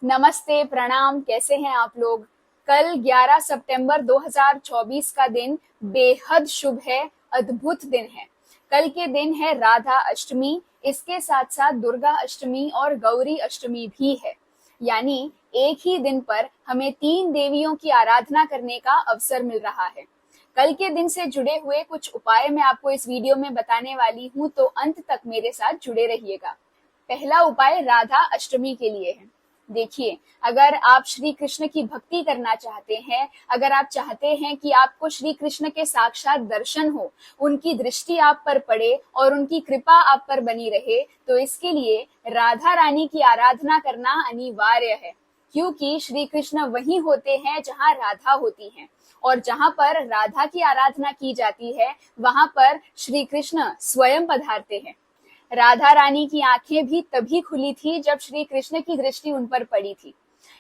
नमस्ते, प्रणाम। कैसे हैं आप लोग? कल 11 सितंबर 2024 का दिन बेहद शुभ है, अद्भुत दिन है। कल के दिन है राधा अष्टमी, इसके साथ साथ दुर्गा अष्टमी और गौरी अष्टमी भी है। यानी एक ही दिन पर हमें 3 देवियों की आराधना करने का अवसर मिल रहा है। कल के दिन से जुड़े हुए कुछ उपाय मैं आपको इस वीडियो में बताने वाली हूँ, तो अंत तक मेरे साथ जुड़े रहिएगा। पहला उपाय राधा अष्टमी के लिए है। देखिए, अगर आप श्री कृष्ण की भक्ति करना चाहते हैं, अगर आप चाहते हैं कि आपको श्री कृष्ण के साक्षात दर्शन हो, उनकी दृष्टि आप पर पड़े और उनकी कृपा आप पर बनी रहे, तो इसके लिए राधा रानी की आराधना करना अनिवार्य है। क्योंकि श्री कृष्ण वहीं होते हैं जहां राधा होती हैं, और जहां पर राधा की आराधना की जाती है, वहां पर श्री कृष्ण स्वयं पधारते हैं। राधा रानी की आंखें भी तभी खुली थी जब श्री कृष्ण की दृष्टि उन पर पड़ी थी।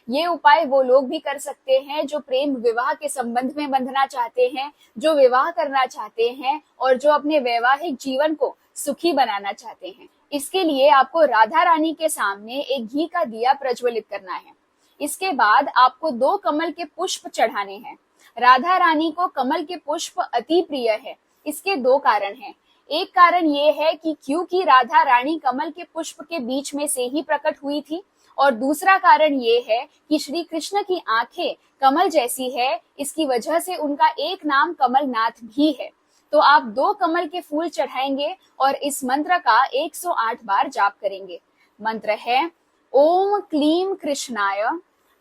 ये उपाय वो लोग भी कर सकते हैं जो प्रेम विवाह के संबंध में बंधना चाहते हैं, जो विवाह करना चाहते हैं और जो अपने वैवाहिक जीवन को सुखी बनाना चाहते हैं। इसके लिए आपको राधा रानी के सामने एक घी का दिया प्रज्वलित करना है। इसके बाद आपको 2 कमल के पुष्प चढ़ाने हैं। राधा रानी को कमल के पुष्प अति प्रिय है। इसके 2 कारण हैं। एक कारण ये है कि क्योंकि राधा रानी कमल के पुष्प के बीच में से ही प्रकट हुई थी, और दूसरा कारण ये है कि श्री कृष्ण की आंखें कमल जैसी है, इसकी वजह से उनका एक नाम कमलनाथ भी है। तो आप 2 कमल के फूल चढ़ाएंगे और इस मंत्र का 108 बार जाप करेंगे। मंत्र है ओम क्लीम कृष्णाय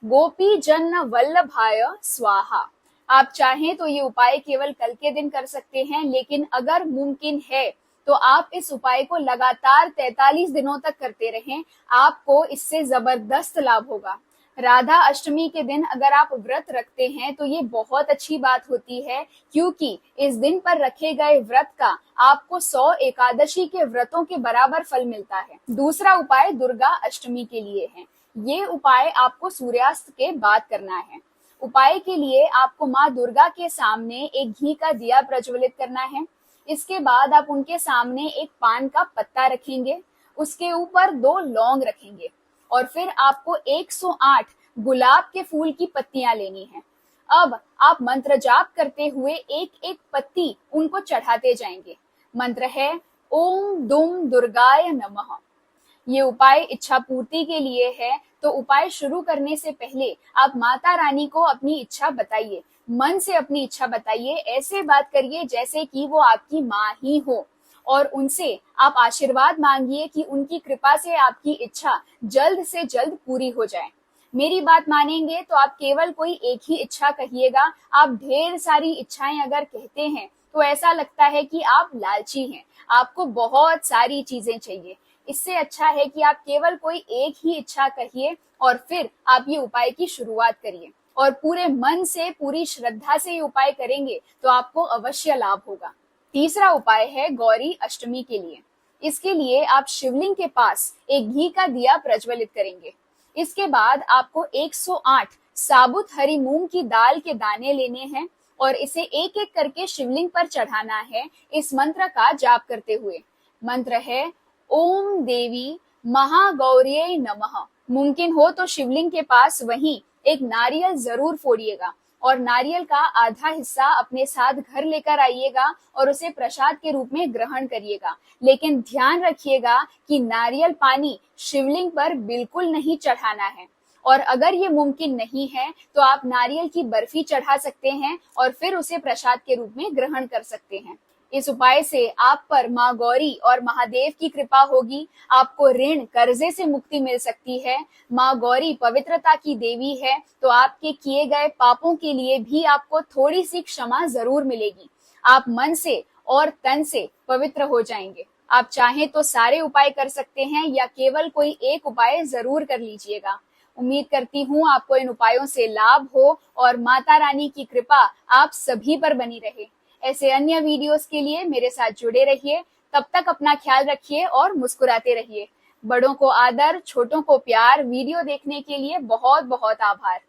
गोपी जन वल्लभाय स्वाहा। आप चाहें तो ये उपाय केवल कल के दिन कर सकते हैं, लेकिन अगर मुमकिन है तो आप इस उपाय को लगातार 43 दिनों तक करते रहें। आपको इससे जबरदस्त लाभ होगा। राधा अष्टमी के दिन अगर आप व्रत रखते हैं तो ये बहुत अच्छी बात होती है, क्योंकि इस दिन पर रखे गए व्रत का आपको 100 एकादशी के व्रतों के बराबर फल मिलता है। दूसरा उपाय दुर्गा अष्टमी के लिए है। ये उपाय आपको सूर्यास्त के बाद करना है। उपाय के लिए आपको माँ दुर्गा के सामने एक घी का दिया प्रज्वलित करना है। इसके बाद आप उनके सामने एक पान का पत्ता रखेंगे, उसके ऊपर 2 लौंग रखेंगे, और फिर आपको 108 गुलाब के फूल की पत्तियां लेनी है। अब आप मंत्र जाप करते हुए एक एक पत्ती उनको चढ़ाते जाएंगे। मंत्र है ओम दुम दुर्गाय नमः। ये उपाय इच्छा पूर्ति के लिए है, तो उपाय शुरू करने से पहले आप माता रानी को अपनी इच्छा बताइए। मन से अपनी इच्छा बताइए, ऐसे बात करिए जैसे कि वो आपकी माँ ही हो, और उनसे आप आशीर्वाद मांगिए कि उनकी कृपा से आपकी इच्छा जल्द से जल्द पूरी हो जाए। मेरी बात मानेंगे तो आप केवल कोई एक ही इच्छा कहिएगा। आप ढेर सारी इच्छाएं अगर कहते हैं तो ऐसा लगता है कि आप लालची हैं, आपको बहुत सारी चीजें चाहिए। इससे अच्छा है कि आप केवल कोई एक ही इच्छा कहिए और फिर आप ये उपाय की शुरुआत करिए, और पूरे मन से, पूरी श्रद्धा से ये उपाय करेंगे तो आपको अवश्य लाभ होगा। तीसरा उपाय है गौरी अष्टमी के लिए। इसके लिए आप शिवलिंग के पास एक घी का दिया प्रज्वलित करेंगे। इसके बाद आपको 108 साबुत हरी मूंग की दाल के दाने लेने हैं और इसे एक एक करके शिवलिंग पर चढ़ाना है, इस मंत्र का जाप करते हुए। मंत्र है ओम देवी महागौर्यै नमः। मुमकिन हो तो शिवलिंग के पास वहीं एक नारियल जरूर फोड़िएगा, और नारियल का आधा हिस्सा अपने साथ घर लेकर आइएगा और उसे प्रसाद के रूप में ग्रहण करिएगा। लेकिन ध्यान रखिएगा कि नारियल पानी शिवलिंग पर बिल्कुल नहीं चढ़ाना है, और अगर ये मुमकिन नहीं है तो आप नारियल की बर्फी चढ़ा सकते हैं और फिर उसे प्रसाद के रूप में ग्रहण कर सकते हैं। इस उपाय से आप पर माँ गौरी और महादेव की कृपा होगी। आपको ऋण कर्जे से मुक्ति मिल सकती है। माँ गौरी पवित्रता की देवी है, तो आपके किए गए पापों के लिए भी आपको थोड़ी सी क्षमा जरूर मिलेगी। आप मन से और तन से पवित्र हो जाएंगे। आप चाहें तो सारे उपाय कर सकते हैं या केवल कोई एक उपाय जरूर कर लीजिएगा। उम्मीद करती हूँ आपको इन उपायों से लाभ हो और माता रानी की कृपा आप सभी पर बनी रहे। ऐसे अन्य वीडियोस के लिए मेरे साथ जुड़े रहिए। तब तक अपना ख्याल रखिए और मुस्कुराते रहिए। बड़ों को आदर, छोटों को प्यार। वीडियो देखने के लिए बहुत बहुत आभार।